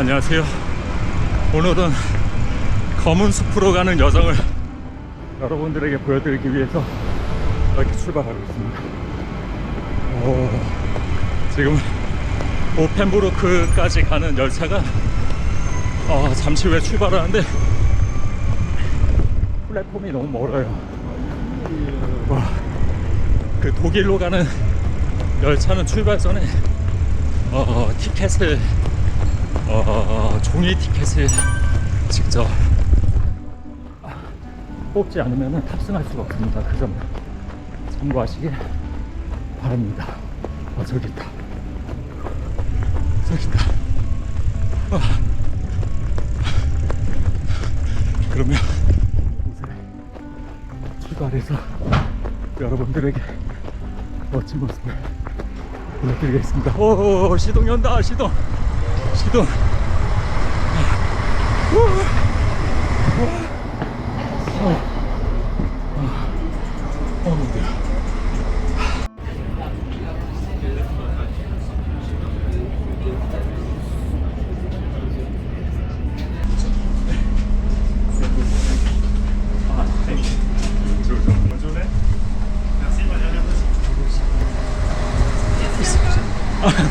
안녕하세요. 오늘은 검은 숲으로 가는 여정을 여러분들에게 보여드리기 위해서 이렇게 출발하고 있습니다. 지금 오펜부르크까지 가는 열차가 잠시 후에 출발하는데 플랫폼이 너무 멀어요. 그 독일로 가는 열차는 출발 전에 티켓을 종이 티켓을 직접 뽑지 않으면 탑승할 수가 없습니다. 그 점 참고하시길 바랍니다. 저기 있다. 저기 있다. 그러면 이제 출발해서 여러분들에게 멋진 모습을 보여드리겠습니다. 시동 연다. 시동.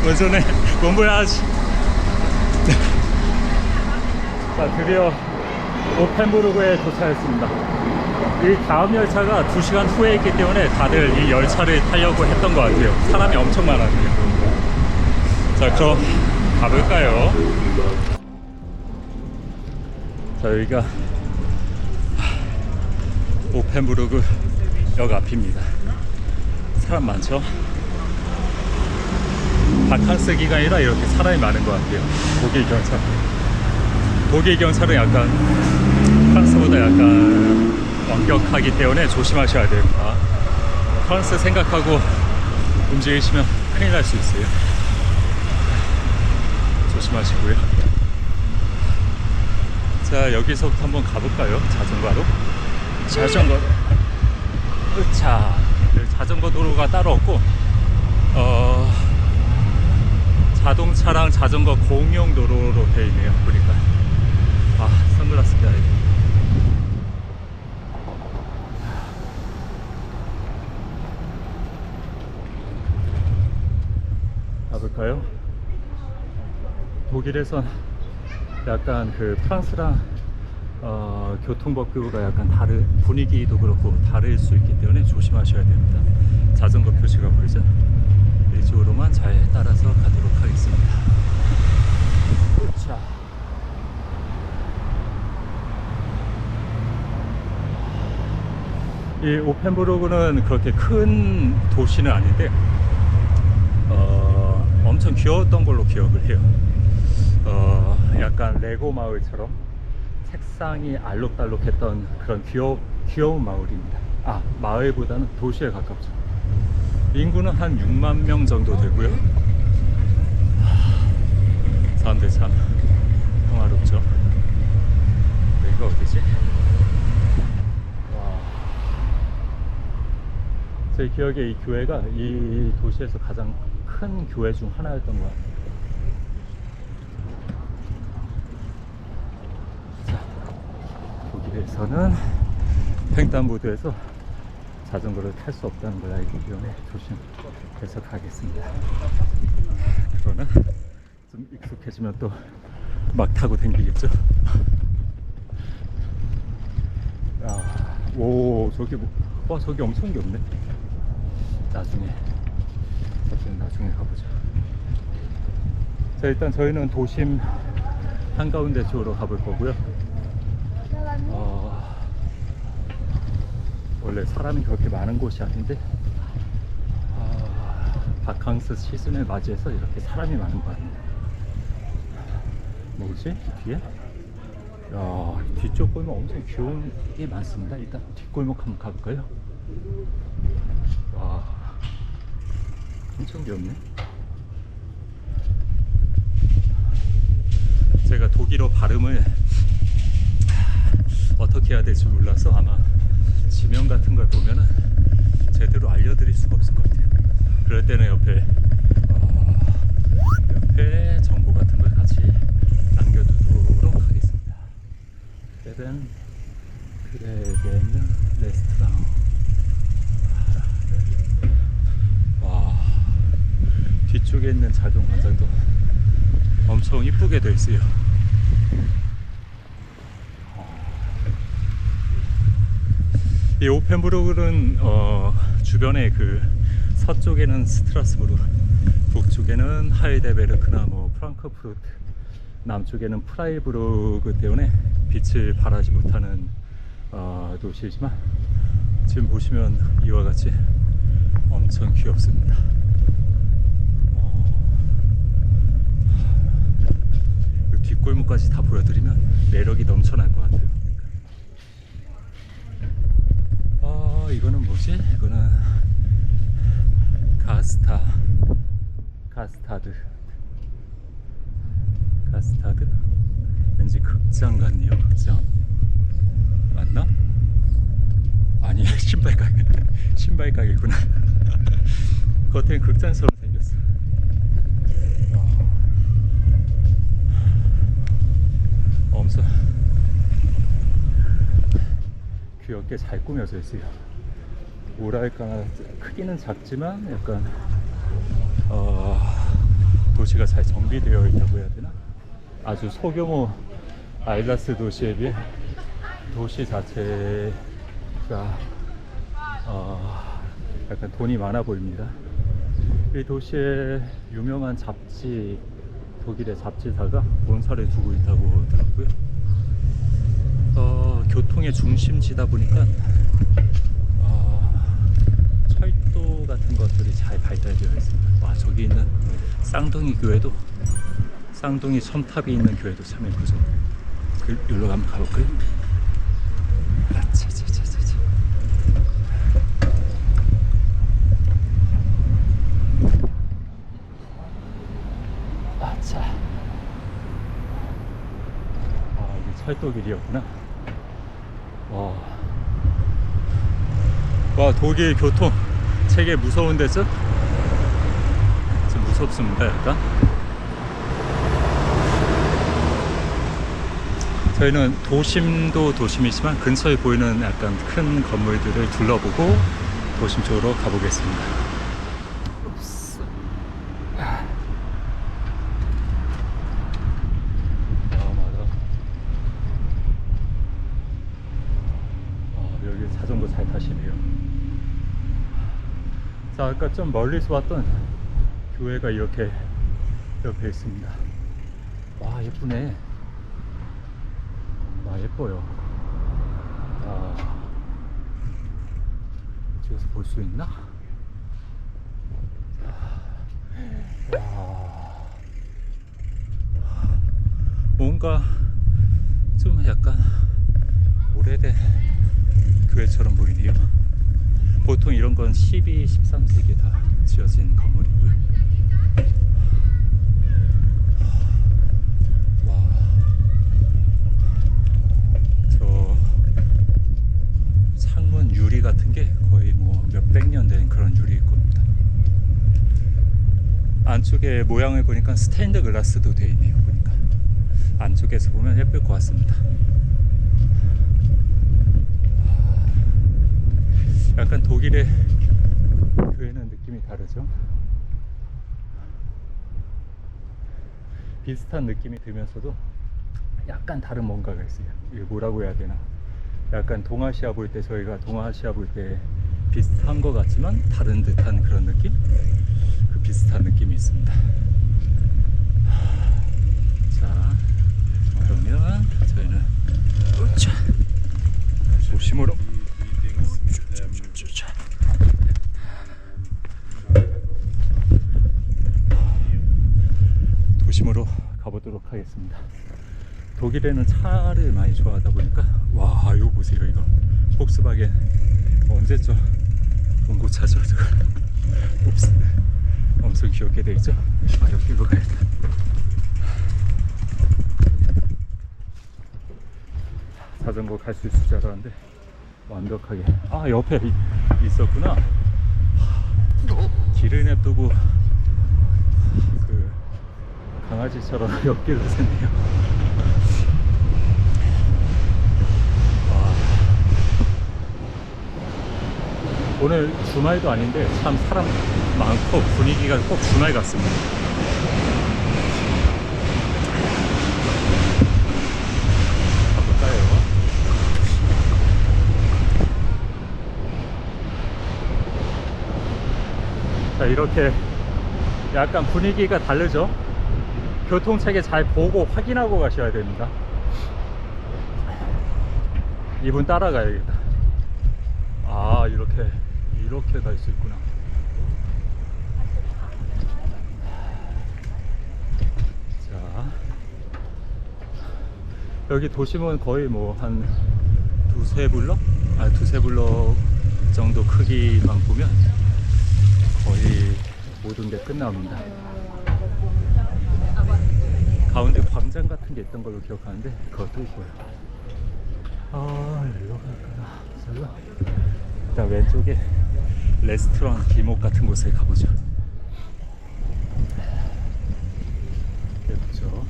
bonjour, bon voyage. 자, 드디어 오펜부르크에 도착했습니다. 이 다음 열차가 2시간 후에 있기 때문에 다들 이 열차를 타려고 했던 것 같아요. 사람이 엄청 많았네요. 자, 그럼 가볼까요? 자, 여기가 오펜부르크 역 앞입니다. 사람 많죠? 바캉스 기간이라 이렇게 사람이 많은 것 같아요. 독일 경찰은 약간 프랑스보다 약간 엄격하기 때문에 조심하셔야 됩니다. 프랑스 생각하고 움직이시면 큰일 날 수 있어요. 조심하시고요. 자, 여기서부터 한번 가볼까요? 자전거로. 자, 자전거 도로가 따로 없고 자동차랑 자전거 공용 도로로 되어 있네요. 보니까 선글라스 껴야 돼. 가볼까요? 독일에선 약간 그 프랑스랑 교통법규가 약간 분위기도 그렇고 다를 수 있기 때문에 조심하셔야 됩니다. 자전거 표시가 보이죠? 이쪽으로만 잘 따라서 가도록 하겠습니다. 자, 이 오펜부르크는 그렇게 큰 도시는 아닌데 엄청 귀여웠던 걸로 기억을 해요. 약간 레고 마을처럼 색상이 알록달록했던 그런 귀여운 마을입니다. 마을보다는 도시에 가깝죠. 인구는 한 6만 명 정도 되고요. 사람들 참 평화롭죠. 여기가 어디지? 제 기억에 이 교회가 이 도시에서 가장 큰 교회 중 하나였던 것 같아요. 자, 독일에서는 횡단보도에서 자전거를 탈 수 없다는 걸 알기 때문에 조심해서 가겠습니다. 그러나 좀 익숙해지면 또 막 타고 다니겠죠. 저기 엄청 귀엽네. 나중에 가보자. 자, 일단 저희는 도심 한가운데 쪽으로 가볼 거고요. 원래 사람이 그렇게 많은 곳이 아닌데 바캉스 시즌을 맞이해서 이렇게 사람이 많은 것 같네요. 뭐지? 뒤에? 뒤쪽 골목 엄청 귀여운 게 많습니다. 일단 뒷골목 한번 가볼까요? 와, 엄청 귀엽네. 제가 독일어 발음을 어떻게 해야 될지 몰라서 아마 지명 같은 걸 보면은 제대로 알려드릴 수가 없을 것 같아요. 그럴 때는 옆에 정보 같은 걸 같이 남겨 베렌 크레겐 레스토랑. 와, 뒤쪽에 있는 자동 광장도 엄청 이쁘게 돼 있어요. 이 오펜부르크는 주변에 그 서쪽에는 스트라스부르, 북쪽에는 하이델베르크나 뭐 프랑크푸르트, 남쪽에는 프라이부르크 때문에 빛을 발하지 못하는 도시이지만 지금 보시면 이와 같이 엄청 귀엽습니다. 뒷골목까지 다 보여드리면 매력이 넘쳐날 것 같아요. 이거는 뭐지? 이거는 가스타드. 왠지 극장 같네요. 극장 맞나? 아니, 신발 가게구나. 겉엔 극장처럼 생겼어. 엄청 귀엽게 잘 꾸며져 있어요. 뭐랄까, 크기는 작지만 약간 도시가 잘 정비되어 있다고 해야 되나? 아주 소규모 알자스 도시에 비해 도시 자체가 약간 돈이 많아 보입니다. 이 도시에 유명한 잡지, 독일의 잡지사가 본사를 두고 있다고 하더라고요. 교통의 중심지다 보니까 철도 같은 것들이 잘 발달되어 있습니다. 와, 저기 있는 쌍둥이 교회도, 쌍둥이 섬탑이 있는 교회도 참 예쁘죠. 여기로 한번 가볼까요? 차차차차차. 아차. 이게 철도길이었구나. 와, 독일 교통 되게 무서운 데죠? 좀 무섭습니다. 약간 저희는 도심도 도심이지만 근처에 보이는 약간 큰 건물들을 둘러보고 도심 쪽으로 가보겠습니다. 여기 자전거 잘 타시네요. 자, 아까 좀 멀리서 왔던 교회가 이렇게 옆에 있습니다. 와, 예쁘네. 와, 예뻐요. 이쪽에서 볼 수 있나? 와, 뭔가 좀 약간 오래된 교회처럼 보이네요. 보통 이런 건 12, 13세기에 다 지어진 건물이고요. 와, 저 창문 유리 같은 게 거의 뭐 몇백 년 된 그런 유리일 겁니다. 안쪽에 모양을 보니까 스테인드 글라스도 되어 있네요. 보니까 안쪽에서 보면 예쁠 것 같습니다. 약간 독일의 교회는 느낌이 다르죠. 비슷한 느낌이 들면서도 약간 다른 뭔가가 있어요. 이게 뭐라고 해야 되나? 약간 동아시아 볼 때, 저희가 동아시아 볼 때 비슷한 것 같지만 다른 듯한 그런 느낌? 그 비슷한 느낌이 있습니다. 자, 그러면 저희는 도심으로 도심으로 가보도록 하겠습니다. 독일에는 차를 많이 좋아하다 보니까, 와, 이거 보세요. 이거 폭스바겐 언제쯤 봉고차죠 저거. 옵스, 엄청 귀엽게 돼 있죠. 옆길로 가야겠다. 자전거 갈 수 있을 줄 알았는데 완벽하게, 옆에 있었구나. 길을 냅두고 그 강아지처럼 옆길로 샜네요. 오늘 주말도 아닌데 참 사람 많고 분위기가 꼭 주말 같습니다. 가볼까요? 자, 이렇게 약간 분위기가 다르죠? 교통체계 잘 보고 확인하고 가셔야 됩니다. 이분 따라가야겠다. 아, 이렇게 갈 수 있구나. 자, 여기 도심은 거의 뭐 한 두세 블럭? 두세 블럭 정도 크기만 보면 거의 모든 게 끝납니다. 가운데 광장 같은 게 있던 걸로 기억하는데 그것도 있고요. 여기로 갈까나? 설마? 일단 왼쪽에 레스토랑 기목 같은 곳에 가보죠. 예쁘죠?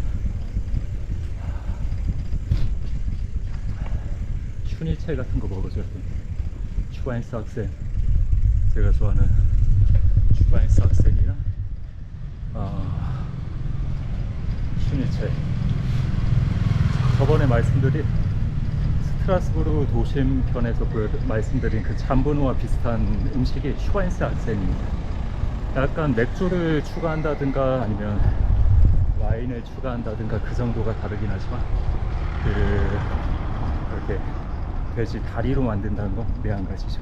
슈니첼 같은 거 먹어줘야 돼. 슈바인스 학생, 제가 좋아하는 슈바인스 학생이랑 슈니첼. 저번에 말씀드린 스트라스부르 도심 편에서 말씀드린 그 잠브노와 비슷한 음식이 슈바인스 학생입니다. 약간 맥주를 추가한다든가 아니면 와인을 추가한다든가 그 정도가 다르긴 하지만 이렇게 돼지 다리로 만든다는 건 매한가지죠.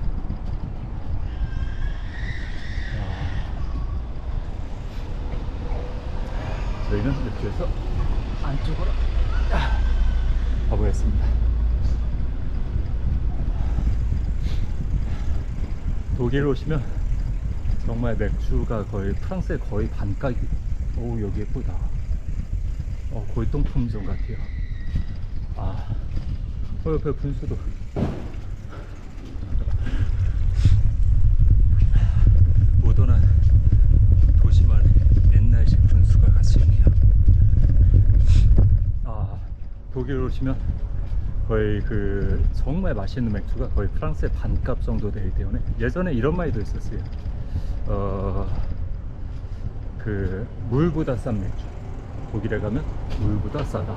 저희는 이렇게 해서 안쪽으로 가보겠습니다. 독일 오시면 정말 맥주가 거의 프랑스의 거의 반가기. 오, 여기 예쁘다. 골동 품종 같아요. 옆에 분수도. 모던한 도시만의 옛날식 분수가 같이 있네요. 독일 오시면 거의 정말 맛있는 맥주가 거의 프랑스의 반값 정도 되기 때문에 예전에 이런 말도 있었어요. 물보다 싼 맥주. 독일에 가면 물보다 싸다,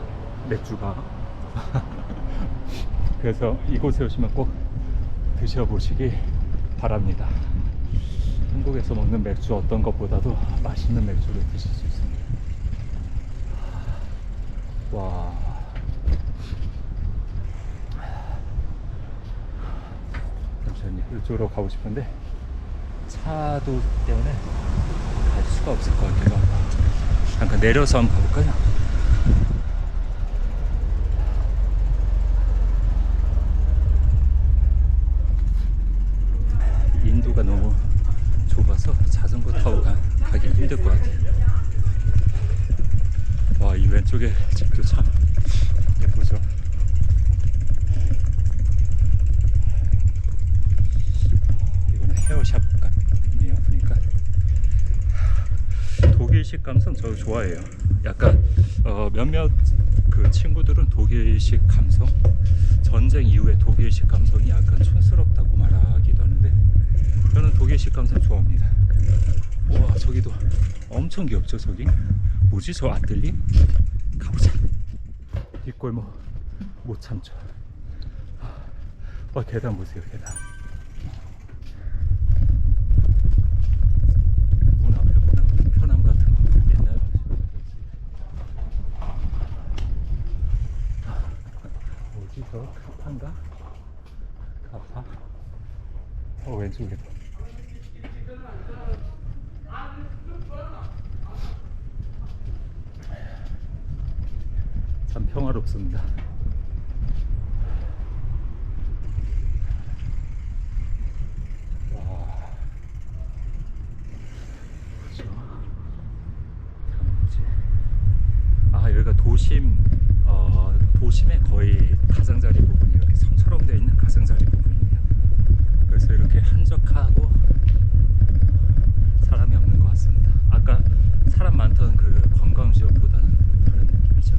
맥주가. 그래서 이곳에 오시면 꼭 드셔보시기 바랍니다. 한국에서 먹는 맥주 어떤 것보다도 맛있는 맥주를 드실 수 있습니다. 와, 잠시만요. 이쪽으로 가고 싶은데 차도 때문에 갈 수가 없을 것 같기도 하고. 잠깐 내려서 한번 가볼까요? 인도가 너무 좁아서 자전거 타고 가기 힘들 것 같아요. 와, 이 왼쪽에 집도 참 예쁘죠? 이거는 헤어샵 같네요, 보니까. 독일식 감성 저 좋아해요. 약간 몇몇 친구들은 독일식 감성, 전쟁 이후에 독일식 감성이 약간 촌스럽다고 말하기도 하는데 저는 독일식 감성 좋아합니다. 와, 저기도 엄청 귀엽죠. 저기 뭐지, 저 아틀리? 가보자. 뒷골목 못 참죠. 계단 보세요, 계단. 문 앞에 보면 편함 같은 거 옛날 뭐지, 저 카파인가? 카파? 왼쪽에도. 참 평화롭습니다. 와, 그죠? 여기가 도심의 거의 가장자리 부분이 이렇게 섬처럼 되어 있는 가장자리 부분입니다. 그래서 이렇게 한적하고 사람이 없는 것 같습니다. 아까 사람 많던 그 관광지역보다는 다른 느낌이죠.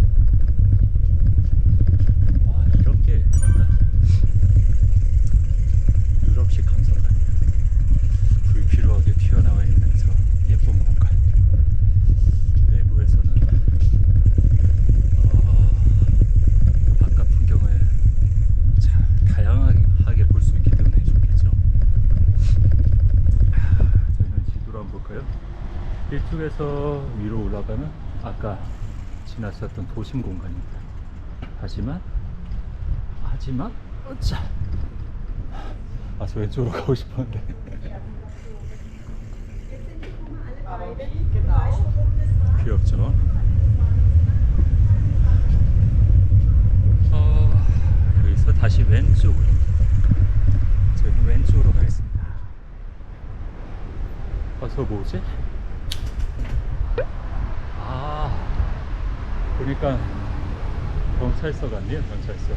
이쪽에서 위로 올라가면 아까 지나쳤던 도심 공간입니다. 하지만 어차 저 왼쪽으로 가고 싶었는데 귀엽죠? 여기서 다시 왼쪽으로, 저희는 왼쪽으로 가겠습니다. 저 뭐지? 보니까 경찰서 같네요. 경찰서.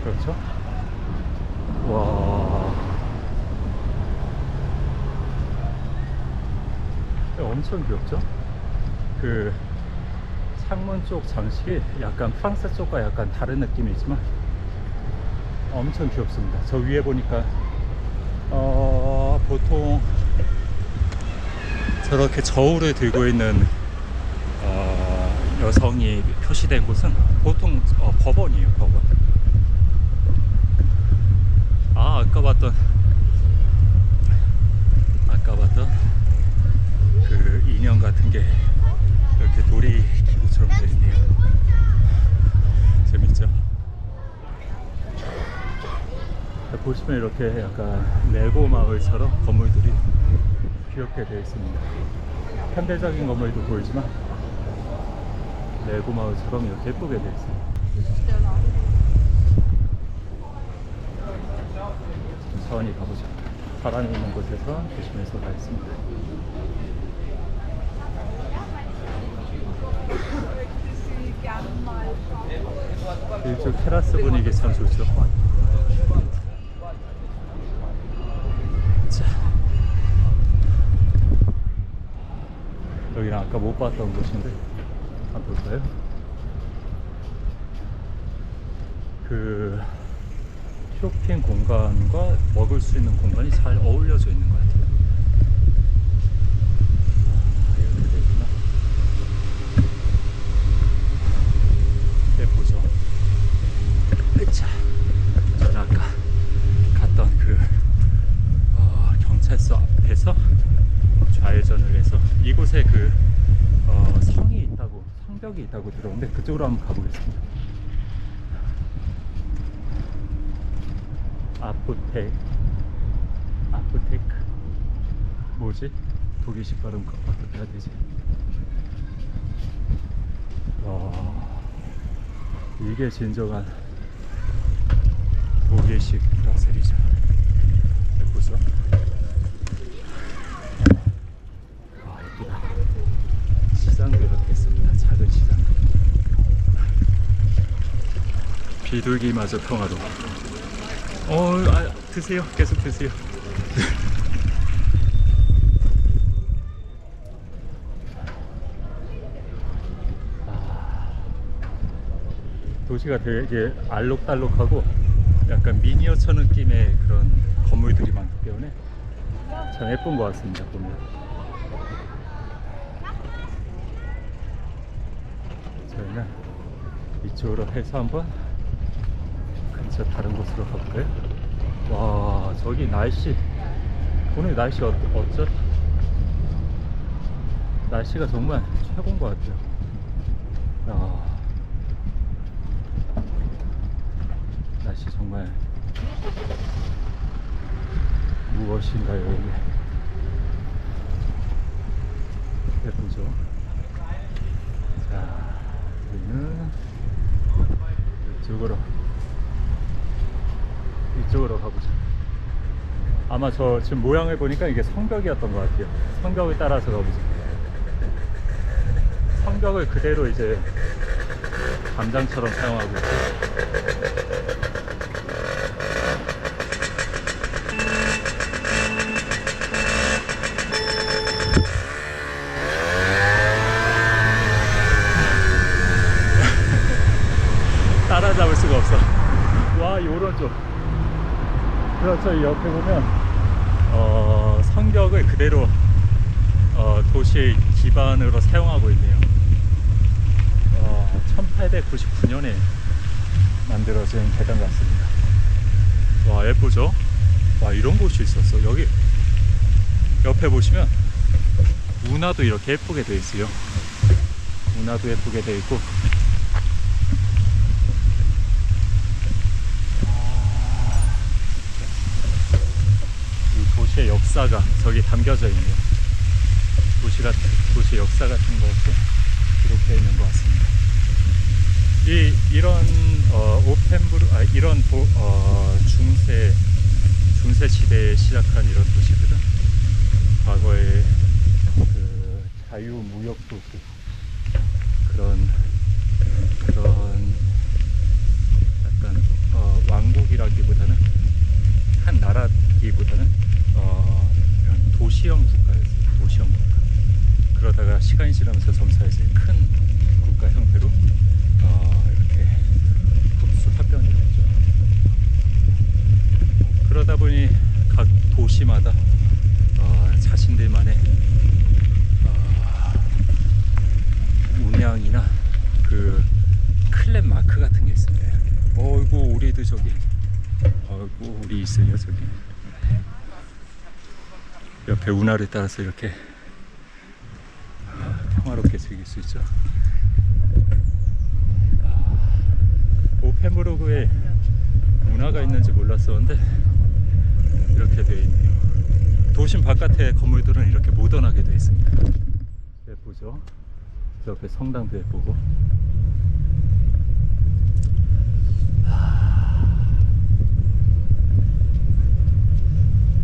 그렇죠? 와, 엄청 귀엽죠? 그 창문 쪽 장식이 약간 프랑스 쪽과 약간 다른 느낌이지만 엄청 귀엽습니다. 저 위에 보니까 보통 저렇게 저울을 들고 있는 여성이 표시된 곳은 보통 법원이에요. 법원. 아까 봤던 그 인형 같은 게 이렇게 놀이기구처럼 되어 있네요. 재밌죠? 보시면 이렇게 약간 레고 마을처럼 건물들이 귀엽게 되어 있습니다. 현대적인 건물도 보이지만 레고 마을처럼 이렇게 예쁘게 되어 있습니다. 천천히 가보자. 사람이 있는 곳에서 조심해서 가겠습니다. 이쪽 테라스 분위기 참 좋죠. 자, 여기는 아까 못 봤던 곳인데 한번 볼까요? 그 쇼핑 공간과 먹을 수 있는 공간이 잘 어울려져 있는 것 같아요. 이렇게 되구나. 예쁘죠? 자, 저는 아까 갔던 그 경찰서 앞에서 좌회전을 해서 이곳에 그 성이 있다고, 성벽이 있다고 들었는데 그쪽으로 한번 가보겠습니다. 아포테크 뭐지? 독일식 발음 어떻게 해야 되지? 와, 이게 진정한 독일식 브라셀이죠. 예쁘죠? 예쁘다. 시장도 이렇게 있습니다. 작은 시장. 비둘기마저 평화로워. 드세요. 계속 드세요. 도시가 되게 알록달록하고 약간 미니어처 느낌의 그런 건물들이 많기 때문에 참 예쁜 것 같습니다. 보면 저희는 이쪽으로 해서 한번 근처 다른 곳으로 가볼까요? 와, 저기 날씨, 오늘 날씨 어쩌? 날씨가 정말 최고인 것 같아요. 날씨 정말 무엇인가요? 여기 예쁘죠? 자, 우리는 이쪽으로 가보자. 아마 저 지금 모양을 보니까 이게 성벽이었던 것 같아요. 성벽을 따라서 가보자. 성벽을 그대로 이제 담장처럼 사용하고 있어요. 따라잡을 수가 없어. 와, 이 오른쪽. 그렇죠. 이 옆에 보면 성벽을 그대로 도시 기반으로 사용하고 있네요. 1899년에 만들어진 대당 같습니다. 와, 예쁘죠? 와, 이런 곳이 있었어. 여기 옆에 보시면 운하도 이렇게 예쁘게 되어 있어요. 운하도 예쁘게 되어 있고, 이 도시의 역사가 저기 담겨져 있네요. 도시 역사 같은 것도 기록되어 있는 것 같습니다. 이런 이런 중세 시대에 시작한 이런 도시들은 과거에 그 자유무역 도시 그런 약간 왕국이라기보다는 한 나라기보다는 이런 도시형 국가였어요. 도시형 국가. 그러다가 시간이 지나면서 점차 이제 큰 국가 형태로 이렇게 흡수합병이 됐죠. 그러다 보니 각 도시마다 자신들만의 문양이나 그 클랜 마크 같은 게 있습니다. 이렇게. 어이구, 우리도 저기, 어이구, 우리 있어요 저기. 옆에 운하를 따라서 이렇게 평화롭게 즐길 수 있죠. 오펜부르크에 운하가 있는지 몰랐었는데 이렇게 되어 있네요. 도심 바깥의 건물들은 이렇게 모던하게 되어 있습니다. 예쁘죠? 옆에 성당도 예쁘고.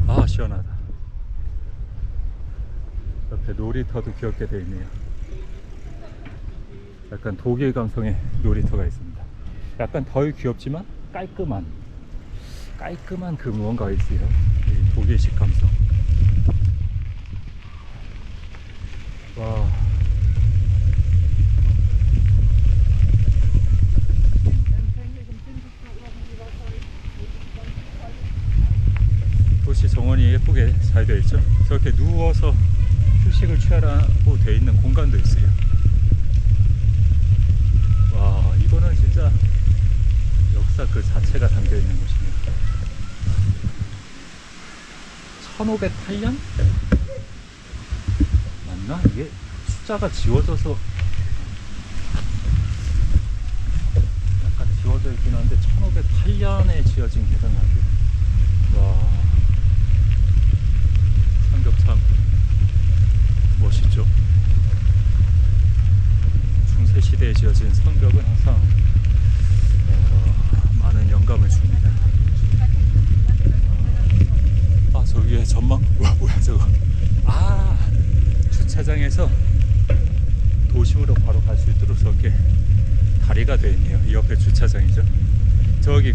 아, 시원하다. 옆에 놀이터도 귀엽게 되어 있네요. 약간 독일 감성의 놀이터가 있습니다. 약간 덜 귀엽지만 깔끔한 그 무언가가 있어요. 이 독일식 감성. 와. 도시 정원이 예쁘게 잘 되어 있죠. 저렇게 누워서 휴식을 취하라고 되어 있는 공간도 있어요. 와, 이거는 진짜 역사 그 자체가 담겨 있는 곳입니다. 1508년? 맞나? 이게 숫자가 지워져서 약간 지워져 있긴 한데 1508년에 지어진 계단이에요. 와, 성벽 참 멋있죠. 중세시대에 지어진 성벽은 항상 많은 영감을 줍니다. 저 위에 전망, 뭐야 저거. 주차장에서 도심으로 바로 갈 수 있도록 저렇게 다리가 되어 있네요. 이 옆에 주차장이죠. 저기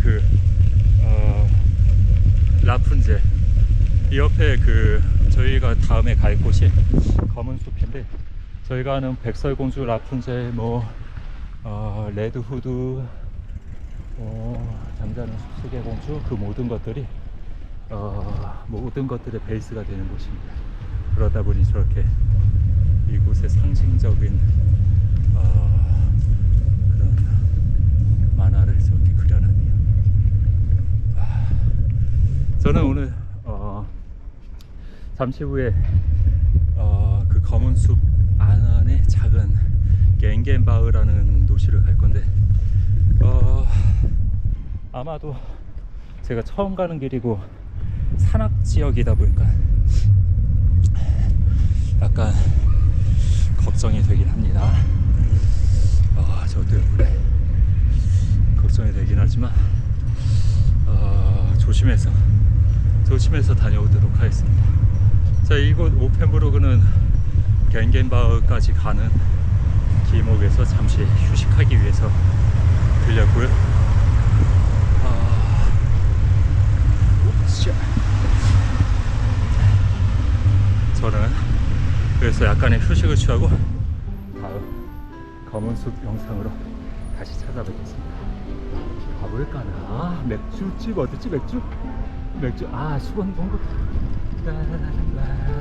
라푼젤, 이 옆에 저희가 다음에 갈 곳이 검은 숲인데, 저희가 아는 백설공주, 라푼젤, 레드후드, 잠자는 숲속의 공주, 그 모든 것들이 모든 것들의 베이스가 되는 곳입니다. 그러다 보니 저렇게 이곳의 상징적인 그런 만화를 저렇게 그려놨네요. 저는 오늘 잠시 후에 그 검은 숲 안에 작은 겐겐바흐라는 도시를 갈 건데, 아마도 제가 처음 가는 길이고 산악 지역이다 보니까 약간 걱정이 되긴 합니다. 저 때문에 걱정이 되긴 하지만 조심해서 다녀오도록 하겠습니다. 자, 이곳 오펜부르크는 겐겐바흐까지 가는 길목에서 잠시 휴식하기 위해서 들렸고요. 저는 그래서 약간의 휴식을 취하고 다음 검은 숲 영상으로 다시 찾아뵙겠습니다. 가볼까나? 맥주집 어딨지? 맥주? 수건 본거. 라라라라.